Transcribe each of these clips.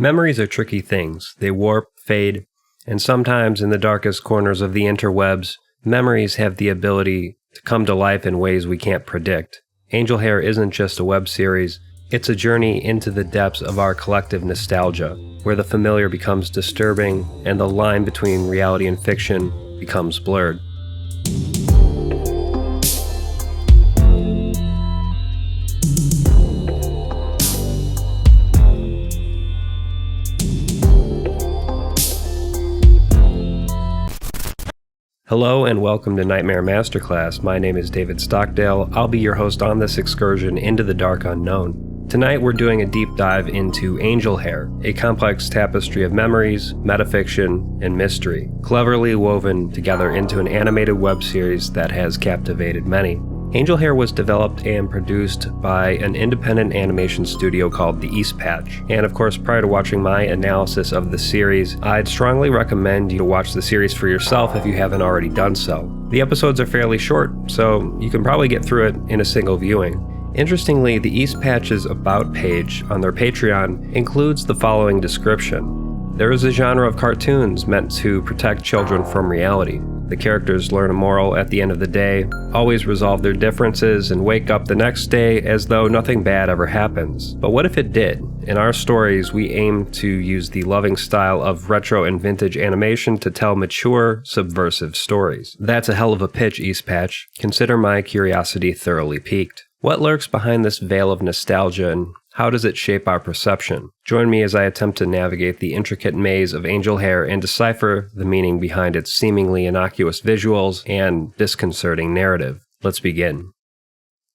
Memories are tricky things. They warp, fade, and sometimes in the darkest corners of the interwebs, memories have the ability to come to life in ways we can't predict. Angel Hare isn't just a web series, it's a journey into the depths of our collective nostalgia, where the familiar becomes disturbing and the line between reality and fiction becomes blurred. Hello and welcome to Nightmare Masterclass. My name is David Stockdale. I'll be your host on this excursion into the dark unknown. Tonight we're doing a deep dive into Angel Hare, a complex tapestry of memories, metafiction, and mystery, cleverly woven together into an animated web series that has captivated many. Angel Hare was developed and produced by an independent animation studio called The East Patch. And of course, prior to watching my analysis of the series, I'd strongly recommend you to watch the series for yourself if you haven't already done so. The episodes are fairly short, so you can probably get through it in a single viewing. Interestingly, the East Patch's About page on their Patreon includes the following description. There is a genre of cartoons meant to protect children from reality. The characters learn a moral at the end of the day, always resolve their differences, and wake up the next day as though nothing bad ever happens. But what if it did? In our stories, we aim to use the loving style of retro and vintage animation to tell mature, subversive stories. That's a hell of a pitch, East Patch. Consider my curiosity thoroughly piqued. What lurks behind this veil of nostalgia, and how does it shape our perception? Join me as I attempt to navigate the intricate maze of Angel Hare and decipher the meaning behind its seemingly innocuous visuals and disconcerting narrative. Let's begin.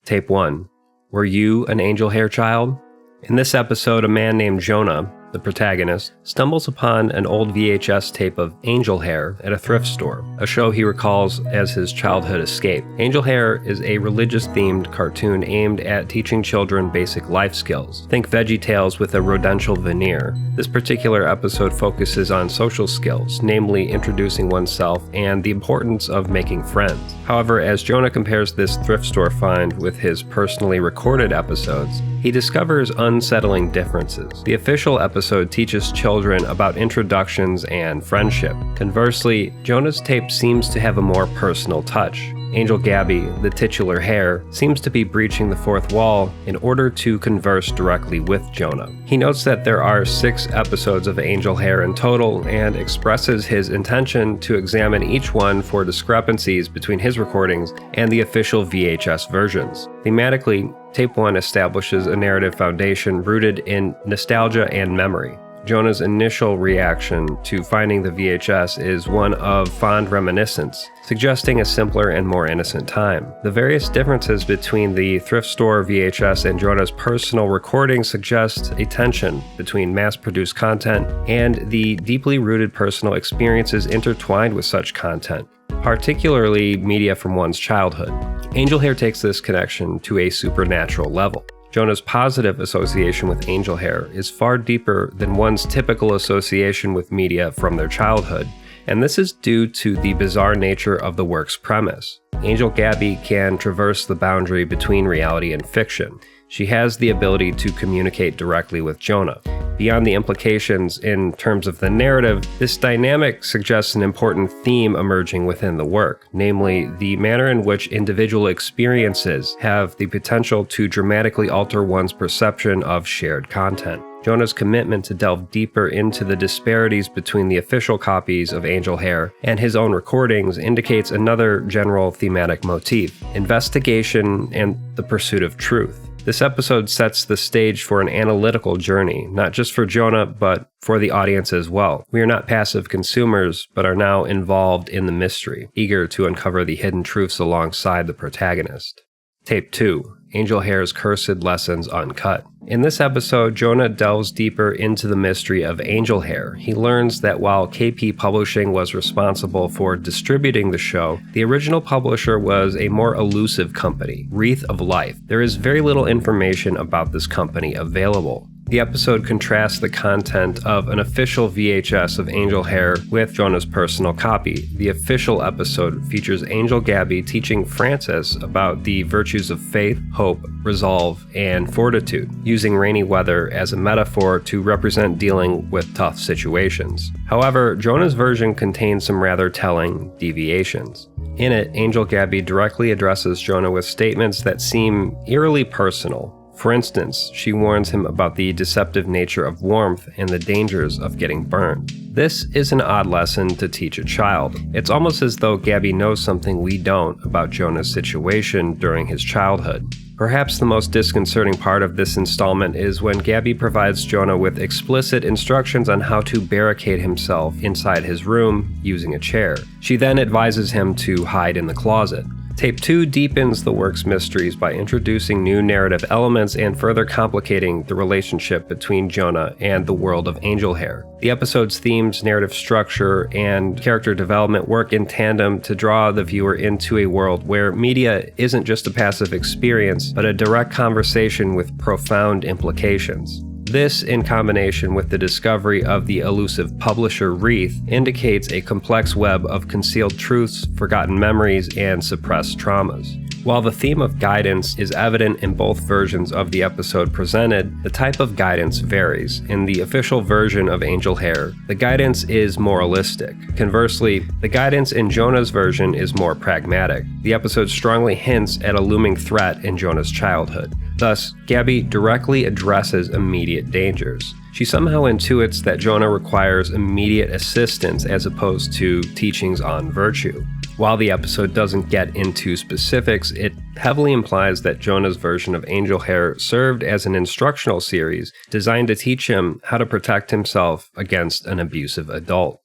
Tape 1. Were you an Angel Hare child? In this episode, a man named Jonah, the protagonist, stumbles upon an old VHS tape of Angel Hare at a thrift store, a show he recalls as his childhood escape. Angel Hare is a religious-themed cartoon aimed at teaching children basic life skills. Think VeggieTales with a rodential veneer. This particular episode focuses on social skills, namely introducing oneself and the importance of making friends. However, as Jonah compares this thrift store find with his personally recorded episodes, he discovers unsettling differences. The official episode teaches children about introductions and friendship. Conversely, Jonah's tape seems to have a more personal touch. Angel Gabby, the titular Hare, seems to be breaching the fourth wall in order to converse directly with Jonah. He notes that there are 6 episodes of Angel Hare in total and expresses his intention to examine each one for discrepancies between his recordings and the official VHS versions. Thematically, Tape 1 establishes a narrative foundation rooted in nostalgia and memory. Jonah's initial reaction to finding the VHS is one of fond reminiscence, suggesting a simpler and more innocent time. The various differences between the thrift store VHS and Jonah's personal recording suggest a tension between mass-produced content and the deeply rooted personal experiences intertwined with such content, particularly media from one's childhood. Angel Hare takes this connection to a supernatural level. Jonah's positive association with Angel Hare is far deeper than one's typical association with media from their childhood, and this is due to the bizarre nature of the work's premise. Angel Gabby can traverse the boundary between reality and fiction. She has the ability to communicate directly with Jonah. Beyond the implications in terms of the narrative, this dynamic suggests an important theme emerging within the work, namely the manner in which individual experiences have the potential to dramatically alter one's perception of shared content. Jonah's commitment to delve deeper into the disparities between the official copies of Angel Hare and his own recordings indicates another general thematic motif: investigation and the pursuit of truth. This episode sets the stage for an analytical journey, not just for Jonah, but for the audience as well. We are not passive consumers, but are now involved in the mystery, eager to uncover the hidden truths alongside the protagonist. Tape 2. Angel Hare's Cursed Lessons Uncut. In this episode, Jonah delves deeper into the mystery of Angel Hare. He learns that while KP Publishing was responsible for distributing the show, the original publisher was a more elusive company, Wreath of Life. There is very little information about this company available. The episode contrasts the content of an official VHS of Angel Hare with Jonah's personal copy. The official episode features Angel Gabby teaching Francis about the virtues of faith, hope, resolve, and fortitude, using rainy weather as a metaphor to represent dealing with tough situations. However, Jonah's version contains some rather telling deviations. In it, Angel Gabby directly addresses Jonah with statements that seem eerily personal. For instance, she warns him about the deceptive nature of warmth and the dangers of getting burned. This is an odd lesson to teach a child. It's almost as though Gabby knows something we don't about Jonah's situation during his childhood. Perhaps the most disconcerting part of this installment is when Gabby provides Jonah with explicit instructions on how to barricade himself inside his room using a chair. She then advises him to hide in the closet. Tape 2 deepens the work's mysteries by introducing new narrative elements and further complicating the relationship between Jonah and the world of Angel Hare. The episode's themes, narrative structure, and character development work in tandem to draw the viewer into a world where media isn't just a passive experience, but a direct conversation with profound implications. This, in combination with the discovery of the elusive publisher Wreath, indicates a complex web of concealed truths, forgotten memories, and suppressed traumas. While the theme of guidance is evident in both versions of the episode presented, the type of guidance varies. In the official version of Angel Hare, the guidance is moralistic. Conversely, the guidance in Jonah's version is more pragmatic. The episode strongly hints at a looming threat in Jonah's childhood. Thus, Gabby directly addresses immediate dangers. She somehow intuits that Jonah requires immediate assistance as opposed to teachings on virtue. While the episode doesn't get into specifics, it heavily implies that Jonah's version of Angel Hare served as an instructional series designed to teach him how to protect himself against an abusive adult.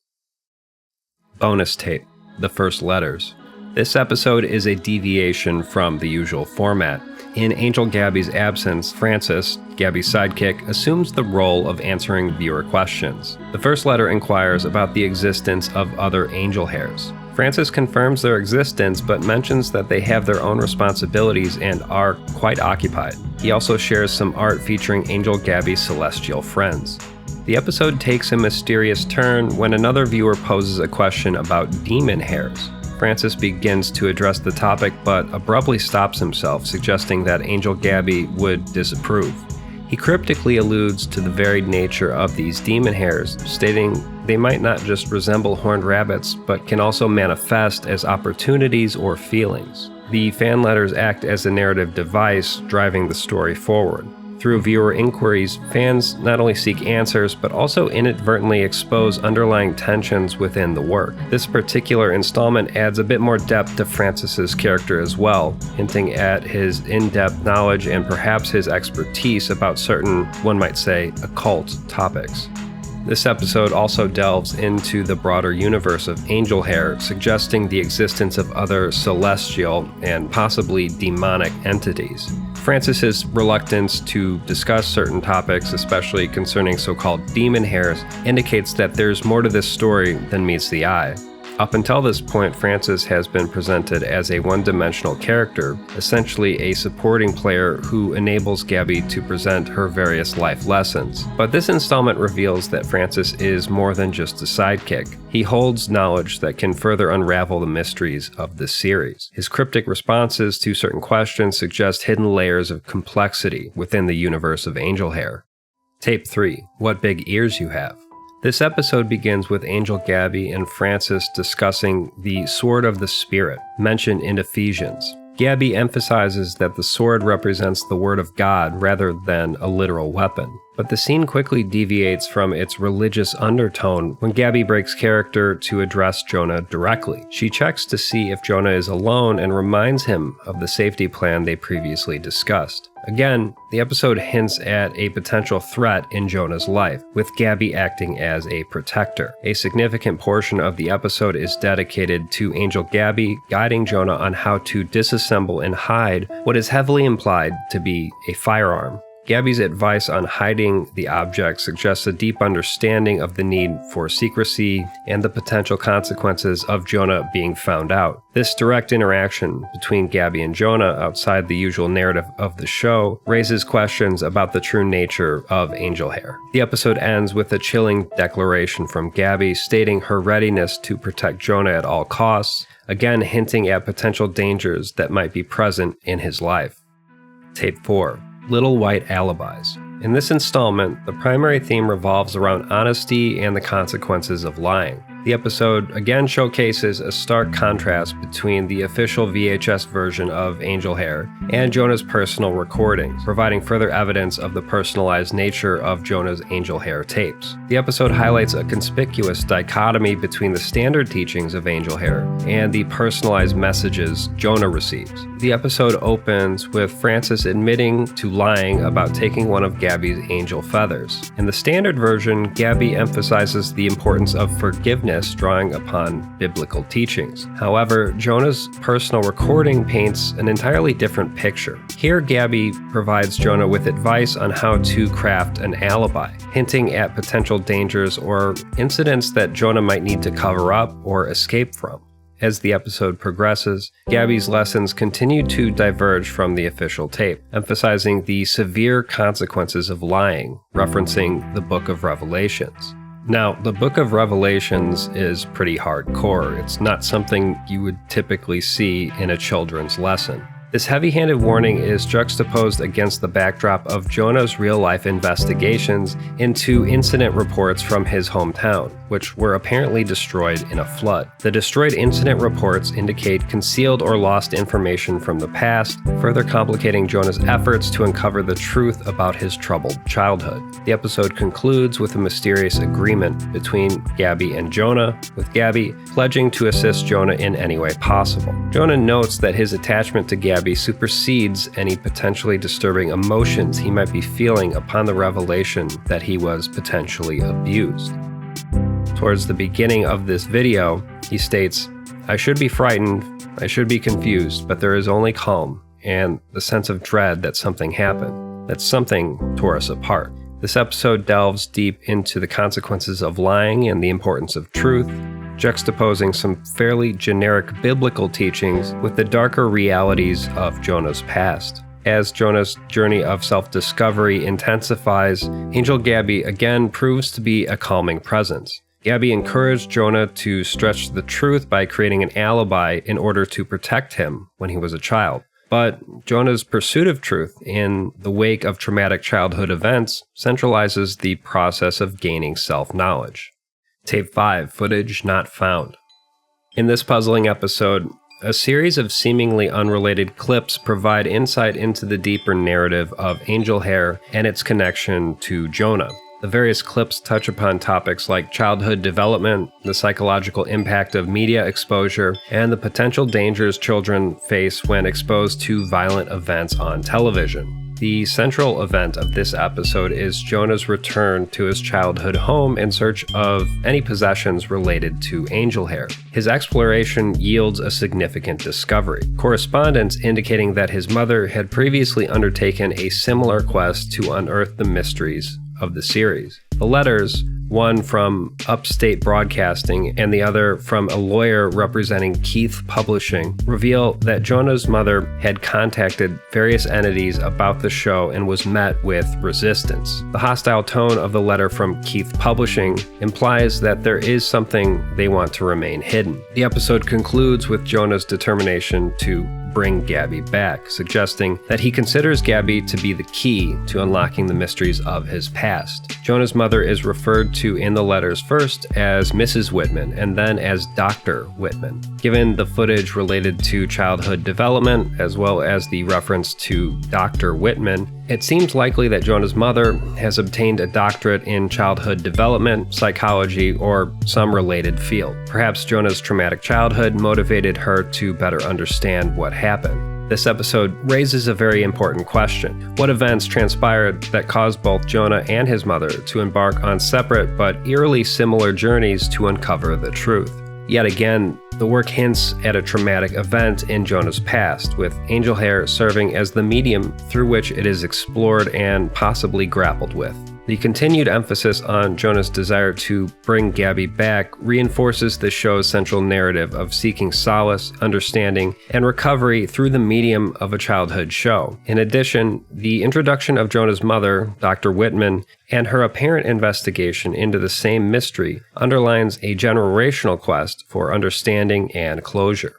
Bonus tape: The First Letters. This episode is a deviation from the usual format. In Angel Gabby's absence, Francis, Gabby's sidekick, assumes the role of answering viewer questions. The first letter inquires about the existence of other Angel Hares. Francis confirms their existence but mentions that they have their own responsibilities and are quite occupied. He also shares some art featuring Angel Gabby's celestial friends. The episode takes a mysterious turn when another viewer poses a question about demon hares. Francis begins to address the topic but abruptly stops himself, suggesting that Angel Gabby would disapprove. He cryptically alludes to the varied nature of these demon hares, stating they might not just resemble horned rabbits, but can also manifest as opportunities or feelings. The fan letters act as a narrative device, driving the story forward. Through viewer inquiries, fans not only seek answers, but also inadvertently expose underlying tensions within the work. This particular installment adds a bit more depth to Francis's character as well, hinting at his in-depth knowledge and perhaps his expertise about certain, one might say, occult topics. This episode also delves into the broader universe of Angel Hare, suggesting the existence of other celestial and possibly demonic entities. Francis's reluctance to discuss certain topics, especially concerning so-called demon hares, indicates that there's more to this story than meets the eye. Up until this point, Francis has been presented as a one-dimensional character, essentially a supporting player who enables Gabby to present her various life lessons. But this installment reveals that Francis is more than just a sidekick. He holds knowledge that can further unravel the mysteries of this series. His cryptic responses to certain questions suggest hidden layers of complexity within the universe of Angel Hare. Tape 3: What Big Ears You Have. This episode begins with Angel Gabby and Francis discussing the Sword of the Spirit, mentioned in Ephesians. Gabby emphasizes that the sword represents the Word of God rather than a literal weapon. But the scene quickly deviates from its religious undertone when Gabby breaks character to address Jonah directly. She checks to see if Jonah is alone and reminds him of the safety plan they previously discussed. Again, the episode hints at a potential threat in Jonah's life, with Gabby acting as a protector. A significant portion of the episode is dedicated to Angel Gabby guiding Jonah on how to disassemble and hide what is heavily implied to be a firearm. Gabby's advice on hiding the object suggests a deep understanding of the need for secrecy and the potential consequences of Jonah being found out. This direct interaction between Gabby and Jonah outside the usual narrative of the show raises questions about the true nature of Angel Hare. The episode ends with a chilling declaration from Gabby stating her readiness to protect Jonah at all costs, again hinting at potential dangers that might be present in his life. Tape 4. Little White Alibis. In this installment, the primary theme revolves around honesty and the consequences of lying. The episode again showcases a stark contrast between the official VHS version of Angel Hare and Jonah's personal recordings, providing further evidence of the personalized nature of Jonah's Angel Hare tapes. The episode highlights a conspicuous dichotomy between the standard teachings of Angel Hare and the personalized messages Jonah receives. The episode opens with Francis admitting to lying about taking one of Gabby's angel feathers. In the standard version, Gabby emphasizes the importance of forgiveness, drawing upon biblical teachings. However, Jonah's personal recording paints an entirely different picture. Here, Gabby provides Jonah with advice on how to craft an alibi, hinting at potential dangers or incidents that Jonah might need to cover up or escape from. As the episode progresses, Gabby's lessons continue to diverge from the official tape, emphasizing the severe consequences of lying, referencing the Book of Revelations. Now, the Book of Revelations is pretty hardcore. It's not something you would typically see in a children's lesson. This heavy-handed warning is juxtaposed against the backdrop of Jonah's real-life investigations into incident reports from his hometown, which were apparently destroyed in a flood. The destroyed incident reports indicate concealed or lost information from the past, further complicating Jonah's efforts to uncover the truth about his troubled childhood. The episode concludes with a mysterious agreement between Gabby and Jonah, with Gabby pledging to assist Jonah in any way possible. Jonah notes that his attachment to Gabby supersedes any potentially disturbing emotions he might be feeling upon the revelation that he was potentially abused. Towards the beginning of this video, he states, "I should be frightened, I should be confused, but there is only calm, and the sense of dread that something happened, that something tore us apart." This episode delves deep into the consequences of lying and the importance of truth, juxtaposing some fairly generic biblical teachings with the darker realities of Jonah's past. As Jonah's journey of self-discovery intensifies, Angel Gabby again proves to be a calming presence. Gabby encouraged Jonah to stretch the truth by creating an alibi in order to protect him when he was a child. But Jonah's pursuit of truth in the wake of traumatic childhood events centralizes the process of gaining self-knowledge. Tape 5, Footage Not Found. In this puzzling episode, a series of seemingly unrelated clips provide insight into the deeper narrative of Angel Hare and its connection to Jonah. The various clips touch upon topics like childhood development, the psychological impact of media exposure, and the potential dangers children face when exposed to violent events on television. The central event of this episode is Jonah's return to his childhood home in search of any possessions related to Angel Hare. His exploration yields a significant discovery, correspondence indicating that his mother had previously undertaken a similar quest to unearth the mysteries of the series. The letters, one from Upstate Broadcasting and the other from a lawyer representing Keith Publishing, reveal that Jonah's mother had contacted various entities about the show and was met with resistance. The hostile tone of the letter from Keith Publishing implies that there is something they want to remain hidden. The episode concludes with Jonah's determination to bring Gabby back, suggesting that he considers Gabby to be the key to unlocking the mysteries of his past. Jonah's mother is referred to in the letters first as Mrs. Whitman and then as Dr. Whitman. Given the footage related to childhood development, as well as the reference to Dr. Whitman, it seems likely that Jonah's mother has obtained a doctorate in childhood development, psychology, or some related field. Perhaps Jonah's traumatic childhood motivated her to better understand what happened. This episode raises a very important question. What events transpired that caused both Jonah and his mother to embark on separate but eerily similar journeys to uncover the truth? Yet again, the work hints at a traumatic event in Jonah's past, with Angel Hare serving as the medium through which it is explored and possibly grappled with. The continued emphasis on Jonah's desire to bring Gabby back reinforces the show's central narrative of seeking solace, understanding, and recovery through the medium of a childhood show. In addition, the introduction of Jonah's mother, Dr. Whitman, and her apparent investigation into the same mystery underlines a generational quest for understanding and closure.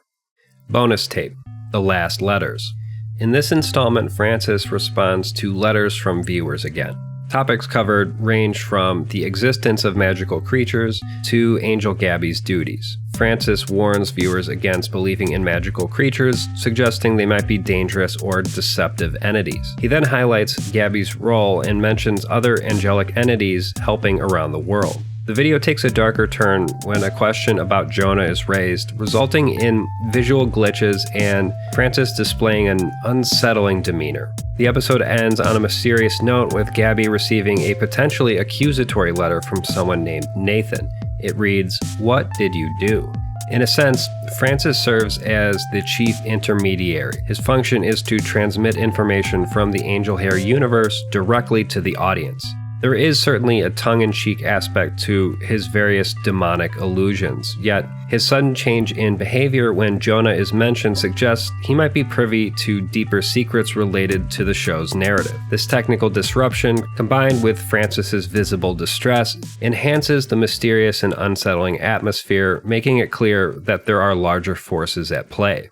Bonus tape: The Last Letters. In this installment, Frances responds to letters from viewers again. Topics covered range from the existence of magical creatures to Angel Gabby's duties. Frances warns viewers against believing in magical creatures, suggesting they might be dangerous or deceptive entities. He then highlights Gabby's role and mentions other angelic entities helping around the world. The video takes a darker turn when a question about Jonah is raised, resulting in visual glitches and Frances displaying an unsettling demeanor. The episode ends on a mysterious note with Gabby receiving a potentially accusatory letter from someone named Nathan. It reads, "What did you do?" In a sense, Frances serves as the chief intermediary. His function is to transmit information from the Angel Hare universe directly to the audience. There is certainly a tongue-in-cheek aspect to his various demonic illusions, yet his sudden change in behavior when Jonah is mentioned suggests he might be privy to deeper secrets related to the show's narrative. This technical disruption, combined with Frances's visible distress, enhances the mysterious and unsettling atmosphere, making it clear that there are larger forces at play.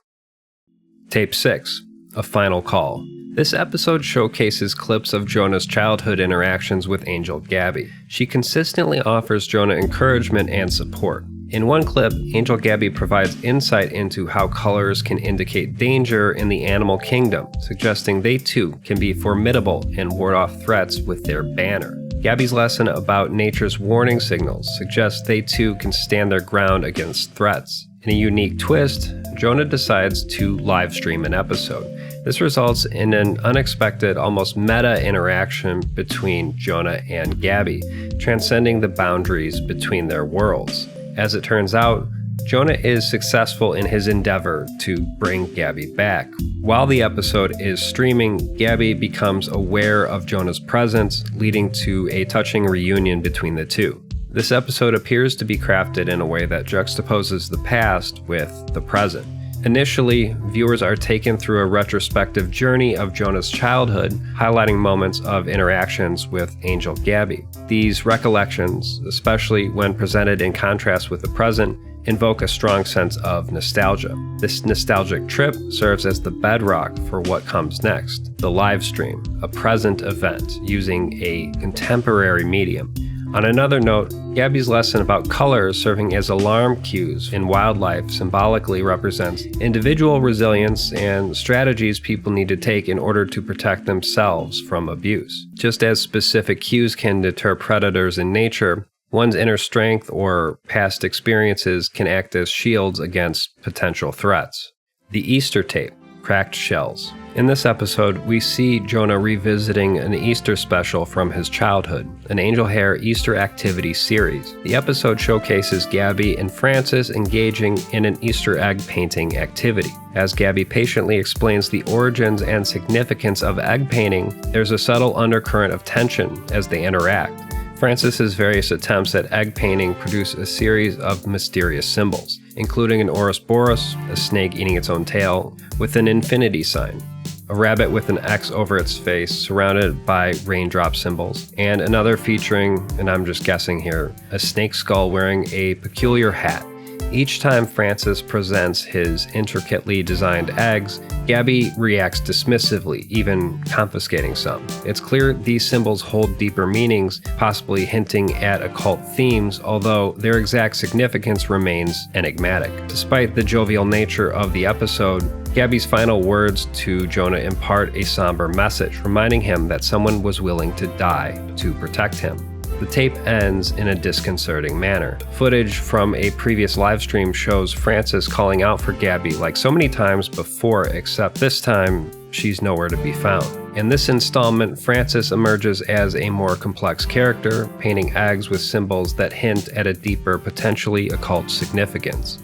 Tape 6: A Final Call. This episode showcases clips of Jonah's childhood interactions with Angel Gabby. She consistently offers Jonah encouragement and support. In one clip, Angel Gabby provides insight into how colors can indicate danger in the animal kingdom, suggesting they too can be formidable and ward off threats with their banner. Gabby's lesson about nature's warning signals suggests they too can stand their ground against threats. In a unique twist, Jonah decides to live stream an episode. This results in an unexpected, almost meta interaction between Jonah and Gabby, transcending the boundaries between their worlds. As it turns out, Jonah is successful in his endeavor to bring Gabby back. While the episode is streaming, Gabby becomes aware of Jonah's presence, leading to a touching reunion between the two. This episode appears to be crafted in a way that juxtaposes the past with the present. Initially, viewers are taken through a retrospective journey of Jonah's childhood, highlighting moments of interactions with Angel Gabby. These recollections, especially when presented in contrast with the present, invoke a strong sense of nostalgia. This nostalgic trip serves as the bedrock for what comes next: the live stream, a present event using a contemporary medium. On another note, Gabby's lesson about colors serving as alarm cues in wildlife symbolically represents individual resilience and strategies people need to take in order to protect themselves from abuse. Just as specific cues can deter predators in nature, one's inner strength or past experiences can act as shields against potential threats. The Easter tape: Cracked Shells. In this episode, we see Jonah revisiting an Easter special from his childhood, an Angel Hare Easter activity series. The episode showcases Gabby and Frances engaging in an Easter egg painting activity. As Gabby patiently explains the origins and significance of egg painting, there's a subtle undercurrent of tension as they interact. Frances's various attempts at egg painting produce a series of mysterious symbols, including an Ouroboros, a snake eating its own tail, with an infinity sign, a rabbit with an X over its face surrounded by raindrop symbols, and another featuring, and I'm just guessing here, a snake skull wearing a peculiar hat. Each time Frances presents his intricately designed eggs, Gabby reacts dismissively, even confiscating some. It's clear these symbols hold deeper meanings, possibly hinting at occult themes, although their exact significance remains enigmatic. Despite the jovial nature of the episode, Gabby's final words to Jonah impart a somber message, reminding him that someone was willing to die to protect him. The tape ends in a disconcerting manner. Footage from a previous livestream shows Frances calling out for Gabby like so many times before, except this time she's nowhere to be found. In this installment, Frances emerges as a more complex character, painting eggs with symbols that hint at a deeper, potentially occult significance.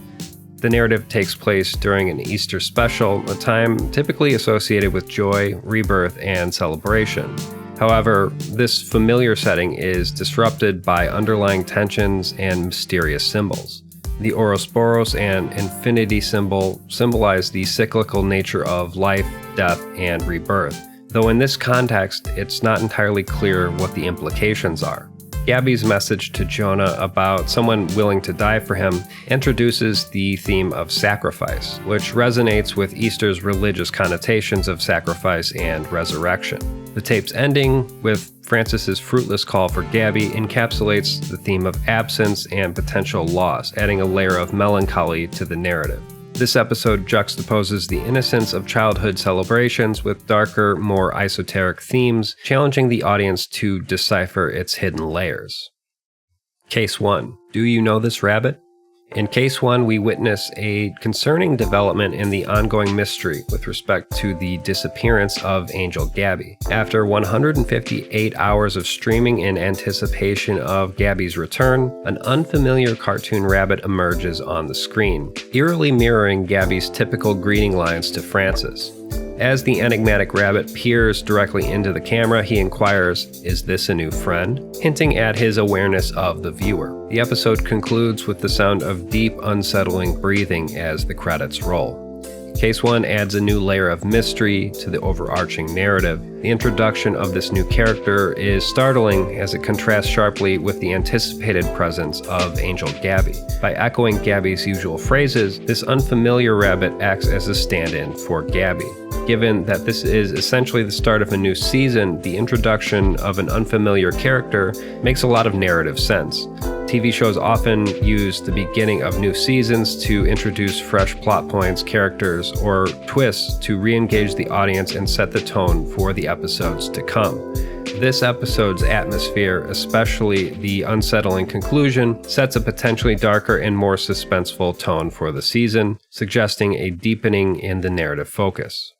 The narrative takes place during an Easter special, a time typically associated with joy, rebirth, and celebration. However, this familiar setting is disrupted by underlying tensions and mysterious symbols. The Ouroboros and infinity symbol symbolize the cyclical nature of life, death, and rebirth, though in this context, it's not entirely clear what the implications are. Gabby's message to Jonah about someone willing to die for him introduces the theme of sacrifice, which resonates with Easter's religious connotations of sacrifice and resurrection. The tape's ending, with Frances's fruitless call for Gabby, encapsulates the theme of absence and potential loss, adding a layer of melancholy to the narrative. This episode juxtaposes the innocence of childhood celebrations with darker, more esoteric themes, challenging the audience to decipher its hidden layers. Case 1. Do you know this rabbit? In Case 1, we witness a concerning development in the ongoing mystery with respect to the disappearance of Angel Gabby. After 158 hours of streaming in anticipation of Gabby's return, an unfamiliar cartoon rabbit emerges on the screen, eerily mirroring Gabby's typical greeting lines to Frances. As the enigmatic rabbit peers directly into the camera, he inquires, "Is this a new friend?" hinting at his awareness of the viewer. The episode concludes with the sound of deep, unsettling breathing as the credits roll. Case 1 adds a new layer of mystery to the overarching narrative. The introduction of this new character is startling as it contrasts sharply with the anticipated presence of Angel Gabby. By echoing Gabby's usual phrases, this unfamiliar rabbit acts as a stand-in for Gabby. Given that this is essentially the start of a new season, the introduction of an unfamiliar character makes a lot of narrative sense. TV shows often use the beginning of new seasons to introduce fresh plot points, characters, or twists to re-engage the audience and set the tone for the episodes to come. This episode's atmosphere, especially the unsettling conclusion, sets a potentially darker and more suspenseful tone for the season, suggesting a deepening in the narrative focus.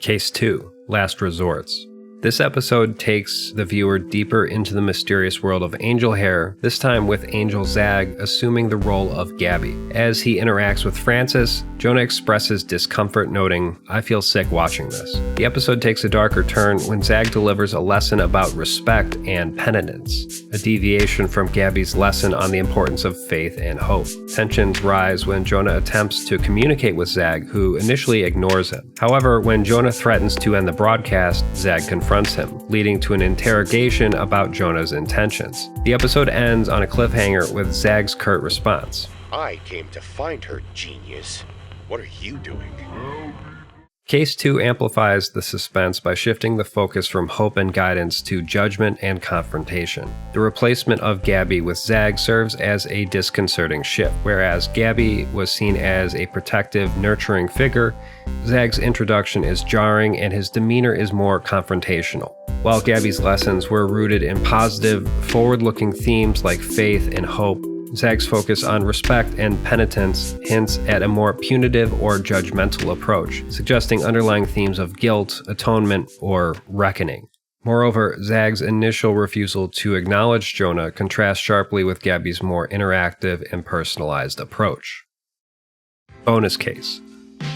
Case 2. Last Resorts. This episode takes the viewer deeper into the mysterious world of Angel Hare, this time with Angel Zag assuming the role of Gabby. As he interacts with Frances, Jonah expresses discomfort, noting, "I feel sick watching this." The episode takes a darker turn when Zag delivers a lesson about respect and penitence, a deviation from Gabby's lesson on the importance of faith and hope. Tensions rise when Jonah attempts to communicate with Zag, who initially ignores him. However, when Jonah threatens to end the broadcast, Zag confronts him, leading to an interrogation about Jonah's intentions. The episode ends on a cliffhanger with Zag's curt response. "I came to find her, genius. What are you doing?" Case 2 amplifies the suspense by shifting the focus from hope and guidance to judgment and confrontation. The replacement of Gabby with Zag serves as a disconcerting shift. Whereas Gabby was seen as a protective, nurturing figure, Zag's introduction is jarring and his demeanor is more confrontational. While Gabby's lessons were rooted in positive, forward-looking themes like faith and hope, Zag's focus on respect and penitence hints at a more punitive or judgmental approach, suggesting underlying themes of guilt, atonement, or reckoning. Moreover, Zag's initial refusal to acknowledge Jonah contrasts sharply with Gabby's more interactive and personalized approach. Bonus case.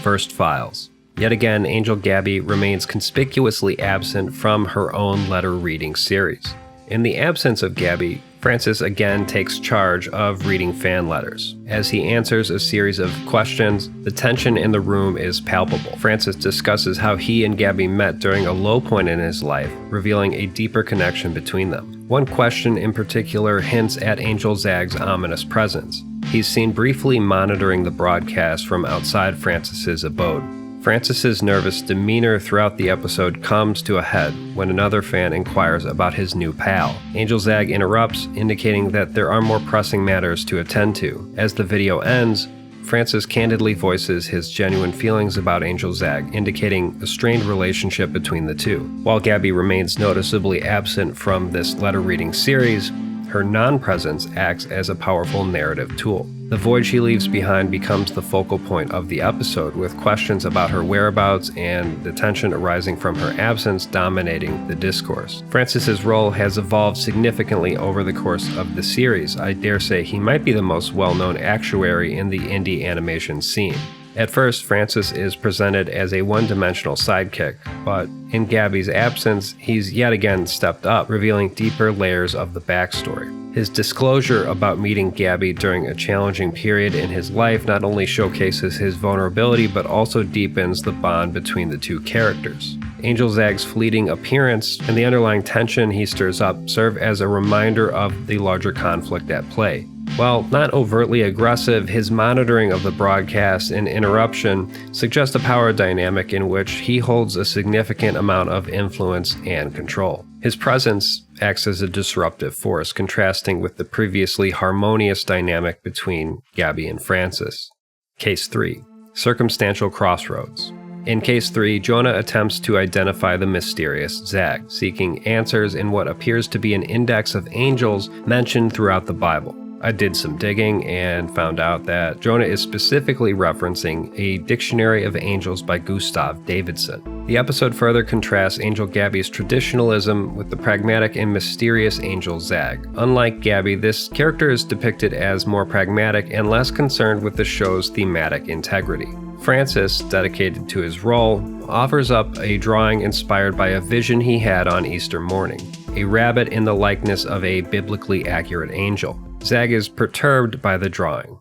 First Files. Yet again, Angel Gabby remains conspicuously absent from her own letter reading series. In the absence of Gabby, Frances again takes charge of reading fan letters. As he answers a series of questions, the tension in the room is palpable. Frances discusses how he and Gabby met during a low point in his life, revealing a deeper connection between them. One question in particular hints at Angel Zag's ominous presence. He's seen briefly monitoring the broadcast from outside Frances's abode. Frances's nervous demeanor throughout the episode comes to a head when another fan inquires about his new pal. Angel Zag interrupts, indicating that there are more pressing matters to attend to. As the video ends, Frances candidly voices his genuine feelings about Angel Zag, indicating a strained relationship between the two. While Gabby remains noticeably absent from this letter-reading series, her non-presence acts as a powerful narrative tool. The void she leaves behind becomes the focal point of the episode, with questions about her whereabouts and the tension arising from her absence dominating the discourse. Francis's role has evolved significantly over the course of the series. I dare say he might be the most well-known actuary in the indie animation scene. At first, Francis is presented as a one-dimensional sidekick, but in Gabby's absence, he's yet again stepped up, revealing deeper layers of the backstory. His disclosure about meeting Gabby during a challenging period in his life not only showcases his vulnerability, but also deepens the bond between the two characters. Angel Zag's fleeting appearance and the underlying tension he stirs up serve as a reminder of the larger conflict at play. While not overtly aggressive, his monitoring of the broadcast and interruption suggest a power dynamic in which he holds a significant amount of influence and control. His presence acts as a disruptive force, contrasting with the previously harmonious dynamic between Gabby and Francis. Case 3. Circumstantial Crossroads. In Case 3, Jonah attempts to identify the mysterious Zag, seeking answers in what appears to be an index of angels mentioned throughout the Bible. I did some digging and found out that Jonah is specifically referencing a Dictionary of Angels by Gustav Davidson. The episode further contrasts Angel Gabby's traditionalism with the pragmatic and mysterious Angel Zag. Unlike Gabby, this character is depicted as more pragmatic and less concerned with the show's thematic integrity. Francis, dedicated to his role, offers up a drawing inspired by a vision he had on Easter morning, a rabbit in the likeness of a biblically accurate angel. Zag is perturbed by the drawing.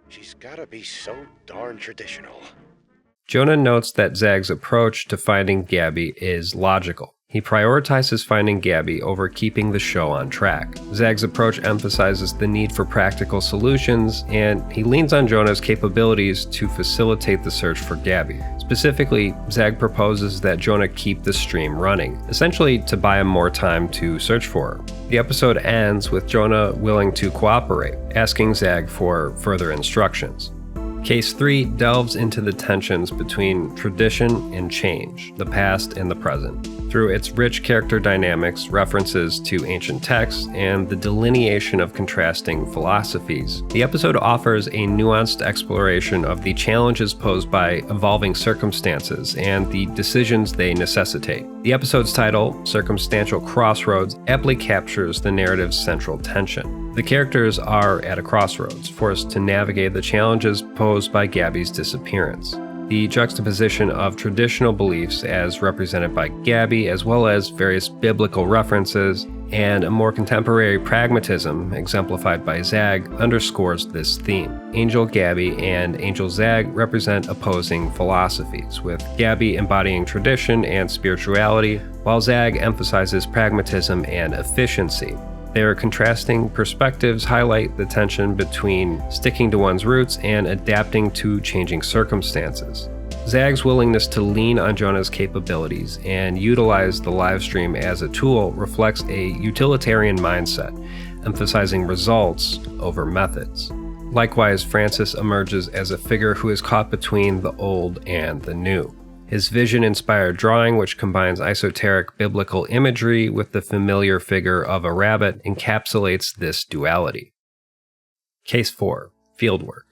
She's gotta be so darn traditional. Jonah notes that Zag's approach to finding Gabby is logical. He prioritizes finding Gabby over keeping the show on track. Zag's approach emphasizes the need for practical solutions, and he leans on Jonah's capabilities to facilitate the search for Gabby. Specifically, Zag proposes that Jonah keep the stream running, essentially to buy him more time to search for her. The episode ends with Jonah willing to cooperate, asking Zag for further instructions. Case 3 delves into the tensions between tradition and change, the past and the present. Through its rich character dynamics, references to ancient texts, and the delineation of contrasting philosophies, the episode offers a nuanced exploration of the challenges posed by evolving circumstances and the decisions they necessitate. The episode's title, Circumstantial Crossroads, aptly captures the narrative's central tension. The characters are at a crossroads, forced to navigate the challenges posed by Gabby's disappearance. The juxtaposition of traditional beliefs as represented by Gabby, as well as various biblical references, and a more contemporary pragmatism exemplified by Zag underscores this theme. Angel Gabby and Angel Zag represent opposing philosophies, with Gabby embodying tradition and spirituality, while Zag emphasizes pragmatism and efficiency. Their contrasting perspectives highlight the tension between sticking to one's roots and adapting to changing circumstances. Zag's willingness to lean on Jonah's capabilities and utilize the livestream as a tool reflects a utilitarian mindset, emphasizing results over methods. Likewise, Francis emerges as a figure who is caught between the old and the new. His vision-inspired drawing, which combines esoteric biblical imagery with the familiar figure of a rabbit, encapsulates this duality. Case 4. Fieldwork.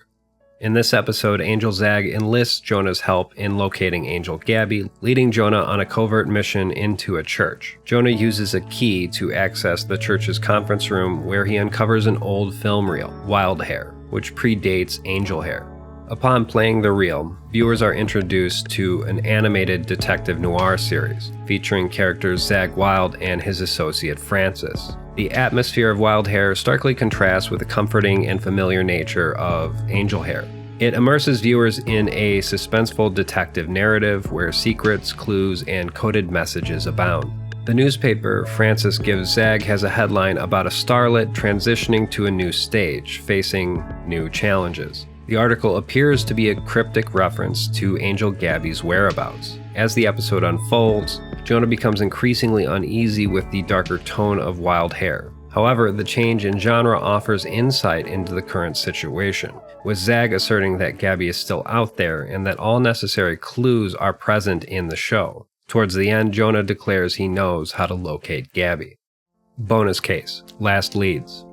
In this episode, Angel Zag enlists Jonah's help in locating Angel Gabby, leading Jonah on a covert mission into a church. Jonah uses a key to access the church's conference room, where he uncovers an old film reel, Wild Hare, which predates Angel Hare. Upon playing the reel, viewers are introduced to an animated detective noir series, featuring characters Zag Wild and his associate Francis. The atmosphere of Wild Hare starkly contrasts with the comforting and familiar nature of Angel Hare. It immerses viewers in a suspenseful detective narrative where secrets, clues, and coded messages abound. The newspaper Francis gives Zag has a headline about a starlet transitioning to a new stage, facing new challenges. The article appears to be a cryptic reference to Angel Gabby's whereabouts. As the episode unfolds, Jonah becomes increasingly uneasy with the darker tone of Wild Hare. However, the change in genre offers insight into the current situation, with Zag asserting that Gabby is still out there and that all necessary clues are present in the show. Towards the end, Jonah declares he knows how to locate Gabby. Bonus case, Last Leads.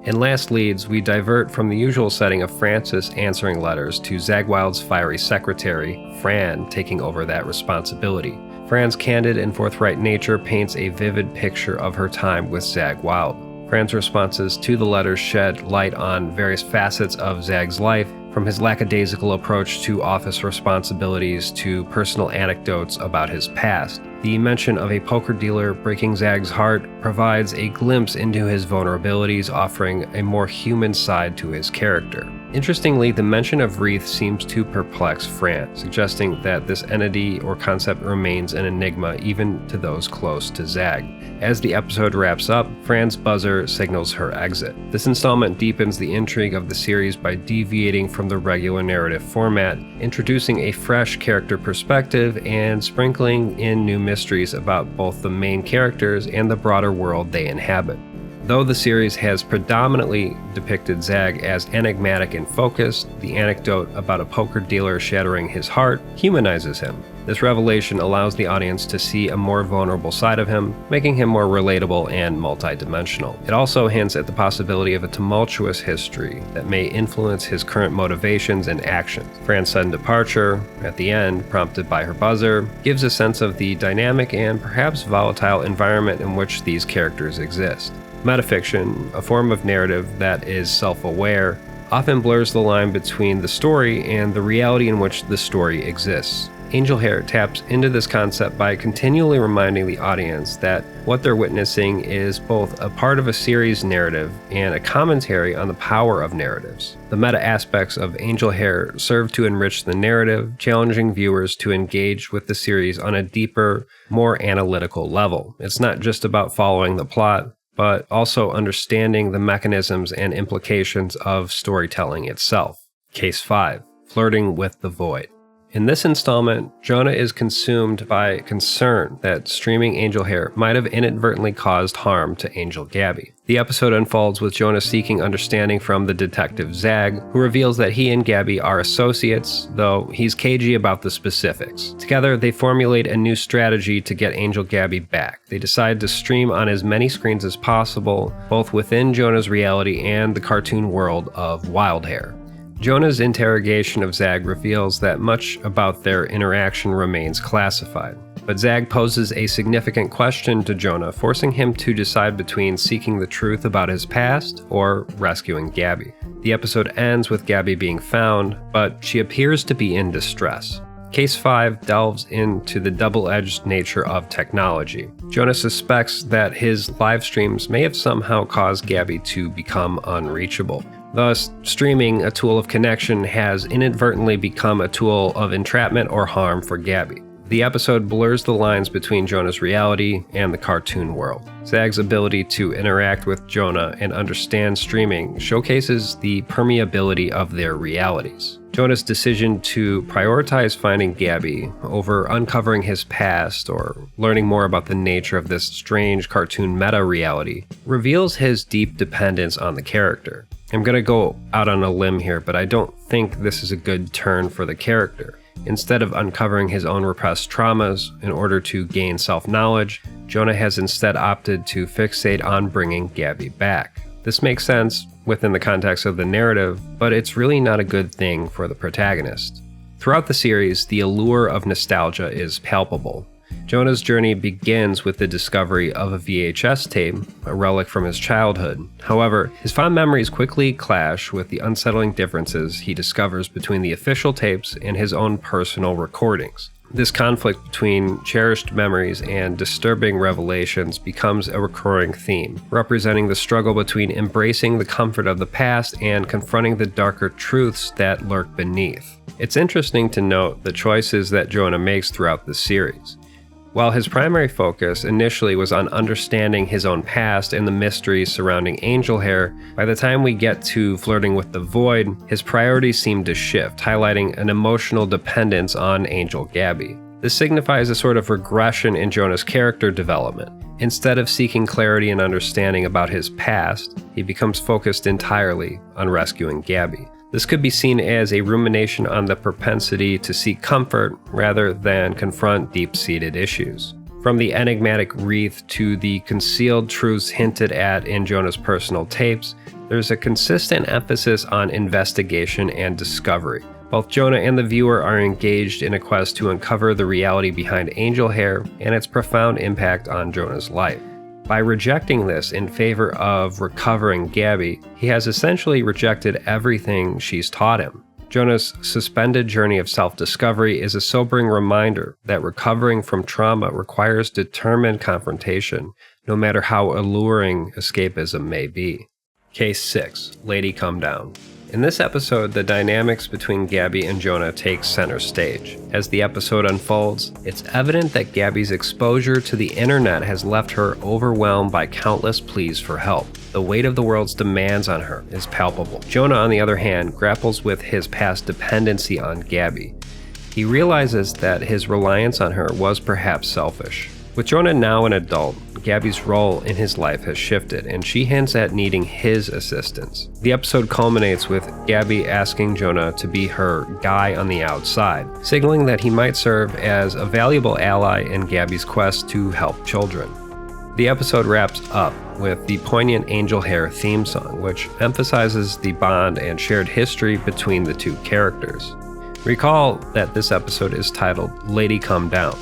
In last leads, we divert from the usual setting of Francis answering letters to Zag Wild's fiery secretary, Fran, taking over that responsibility. Fran's candid and forthright nature paints a vivid picture of her time with Zag Wild. Fran's responses to the letters shed light on various facets of Zag's life, from his lackadaisical approach to office responsibilities to personal anecdotes about his past. The mention of a poker dealer breaking Zag's heart provides a glimpse into his vulnerabilities, offering a more human side to his character. Interestingly, the mention of Wreath seems to perplex Fran, suggesting that this entity or concept remains an enigma even to those close to Zag. As the episode wraps up, Fran's buzzer signals her exit. This installment deepens the intrigue of the series by deviating from the regular narrative format, introducing a fresh character perspective and sprinkling in new mysteries about both the main characters and the broader world they inhabit. Though the series has predominantly depicted Zag as enigmatic and focused, the anecdote about a poker dealer shattering his heart humanizes him. This revelation allows the audience to see a more vulnerable side of him, making him more relatable and multidimensional. It also hints at the possibility of a tumultuous history that may influence his current motivations and actions. Fran's sudden departure, at the end, prompted by her buzzer, gives a sense of the dynamic and perhaps volatile environment in which these characters exist. Metafiction, a form of narrative that is self-aware, often blurs the line between the story and the reality in which the story exists. Angel Hare taps into this concept by continually reminding the audience that what they're witnessing is both a part of a series narrative and a commentary on the power of narratives. The meta aspects of Angel Hare serve to enrich the narrative, challenging viewers to engage with the series on a deeper, more analytical level. It's not just about following the plot, but also understanding the mechanisms and implications of storytelling itself. Case 5. Flirting with the Void. In this installment, Jonah is consumed by concern that streaming Angel Hare might have inadvertently caused harm to Angel Gabby. The episode unfolds with Jonah seeking understanding from the detective Zag, who reveals that he and Gabby are associates, though he's cagey about the specifics. Together, they formulate a new strategy to get Angel Gabby back. They decide to stream on as many screens as possible, both within Jonah's reality and the cartoon world of Wild Hare. Jonah's interrogation of Zag reveals that much about their interaction remains classified, but Zag poses a significant question to Jonah, forcing him to decide between seeking the truth about his past or rescuing Gabby. The episode ends with Gabby being found, but she appears to be in distress. Case 5 delves into the double-edged nature of technology. Jonah suspects that his live streams may have somehow caused Gabby to become unreachable. Thus, streaming, a tool of connection, has inadvertently become a tool of entrapment or harm for Gabby. The episode blurs the lines between Jonah's reality and the cartoon world. Zag's ability to interact with Jonah and understand streaming showcases the permeability of their realities. Jonah's decision to prioritize finding Gabby over uncovering his past or learning more about the nature of this strange cartoon meta-reality reveals his deep dependence on the character. I'm going to go out on a limb here, but I don't think this is a good turn for the character. Instead of uncovering his own repressed traumas in order to gain self-knowledge, Jonah has instead opted to fixate on bringing Gabby back. This makes sense within the context of the narrative, but it's really not a good thing for the protagonist. Throughout the series, the allure of nostalgia is palpable. Jonah's journey begins with the discovery of a VHS tape, a relic from his childhood. However, his fond memories quickly clash with the unsettling differences he discovers between the official tapes and his own personal recordings. This conflict between cherished memories and disturbing revelations becomes a recurring theme, representing the struggle between embracing the comfort of the past and confronting the darker truths that lurk beneath. It's interesting to note the choices that Jonah makes throughout the series. While his primary focus initially was on understanding his own past and the mysteries surrounding Angel Hare, by the time we get to Flirting with the Void, his priorities seem to shift, highlighting an emotional dependence on Angel Gabby. This signifies a sort of regression in Jonah's character development. Instead of seeking clarity and understanding about his past, he becomes focused entirely on rescuing Gabby. This could be seen as a rumination on the propensity to seek comfort rather than confront deep-seated issues. From the enigmatic wreath to the concealed truths hinted at in Jonah's personal tapes, There's a consistent emphasis on investigation and discovery. Both Jonah and the viewer are engaged in a quest to uncover the reality behind Angel Hare and its profound impact on Jonah's life. By rejecting this in favor of recovering Gabby, he has essentially rejected everything she's taught him. Jonah's suspended journey of self-discovery is a sobering reminder that recovering from trauma requires determined confrontation, no matter how alluring escapism may be. Case 6. Lady Come Down. In this episode, the dynamics between Gabby and Jonah take center stage. As the episode unfolds, it's evident that Gabby's exposure to the internet has left her overwhelmed by countless pleas for help. The weight of the world's demands on her is palpable. Jonah, on the other hand, grapples with his past dependency on Gabby. He realizes that his reliance on her was perhaps selfish. With Jonah now an adult, Gabby's role in his life has shifted, and she hints at needing his assistance. The episode culminates with Gabby asking Jonah to be her guy on the outside, signaling that he might serve as a valuable ally in Gabby's quest to help children. The episode wraps up with the poignant Angel Hare theme song, which emphasizes the bond and shared history between the two characters. Recall that this episode is titled Lady Come Down.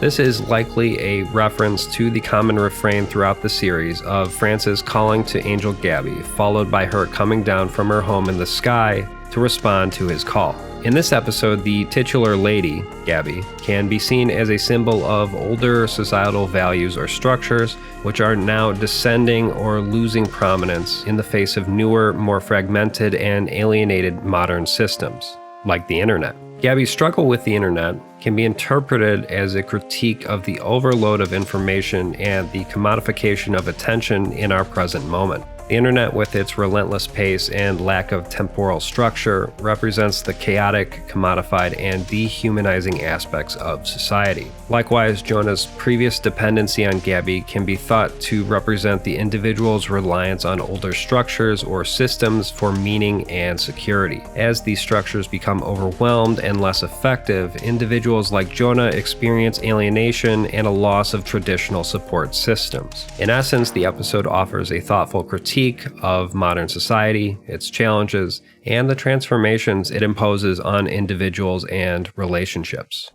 This is likely a reference to the common refrain throughout the series of Frances calling to Angel Gabby, followed by her coming down from her home in the sky to respond to his call. In this episode, the titular lady, Gabby, can be seen as a symbol of older societal values or structures, which are now descending or losing prominence in the face of newer, more fragmented and alienated modern systems, like the internet. Gabby's struggle with the internet can be interpreted as a critique of the overload of information and the commodification of attention in our present moment. The internet, with its relentless pace and lack of temporal structure, represents the chaotic, commodified, and dehumanizing aspects of society. Likewise, Jonah's previous dependency on Gabby can be thought to represent the individual's reliance on older structures or systems for meaning and security. As these structures become overwhelmed and less effective, individuals like Jonah experience alienation and a loss of traditional support systems. In essence, the episode offers a thoughtful critique of modern society, its challenges, and the transformations it imposes on individuals and relationships.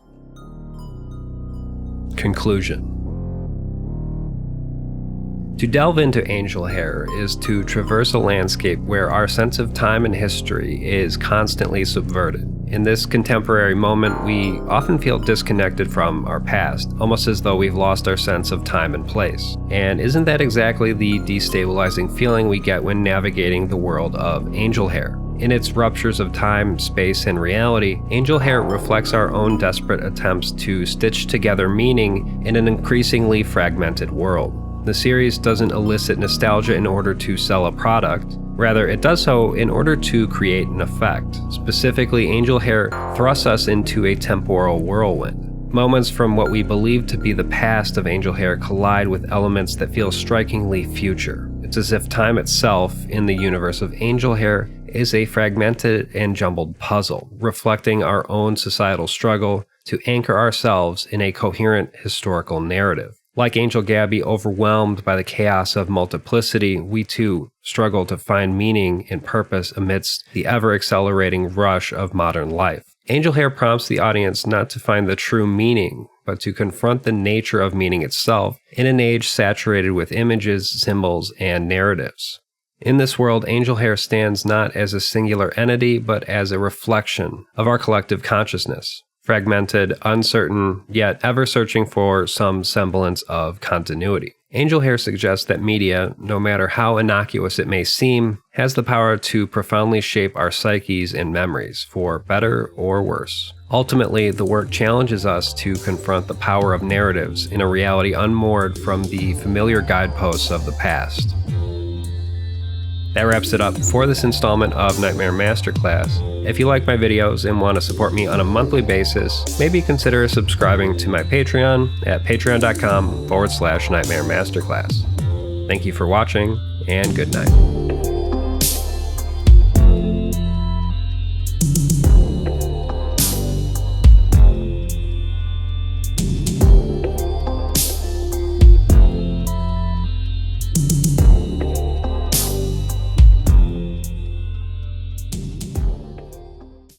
Conclusion. To delve into Angel Hare is to traverse a landscape where our sense of time and history is constantly subverted. In this contemporary moment, we often feel disconnected from our past, almost as though we've lost our sense of time and place. And isn't that exactly the destabilizing feeling we get when navigating the world of Angel Hare? In its ruptures of time, space, and reality, Angel Hare reflects our own desperate attempts to stitch together meaning in an increasingly fragmented world. The series doesn't elicit nostalgia in order to sell a product. Rather, it does so in order to create an effect. Specifically, Angel Hare thrusts us into a temporal whirlwind. Moments from what we believe to be the past of Angel Hare collide with elements that feel strikingly future. It's as if time itself, in the universe of Angel Hare, is a fragmented and jumbled puzzle, reflecting our own societal struggle to anchor ourselves in a coherent historical narrative. Like Angel Gabby, overwhelmed by the chaos of multiplicity, we too struggle to find meaning and purpose amidst the ever-accelerating rush of modern life. Angel Hare prompts the audience not to find the true meaning, but to confront the nature of meaning itself in an age saturated with images, symbols, and narratives. In this world, Angel Hare stands not as a singular entity, but as a reflection of our collective consciousness. Fragmented, uncertain, yet ever searching for some semblance of continuity. Angel Hare suggests that media, no matter how innocuous it may seem, has the power to profoundly shape our psyches and memories, for better or worse. Ultimately, the work challenges us to confront the power of narratives in a reality unmoored from the familiar guideposts of the past. That wraps it up for this installment of Nightmare Masterclass. If you like my videos and want to support me on a monthly basis, maybe consider subscribing to my Patreon at patreon.com/Nightmare Masterclass. Thank you for watching, and good night.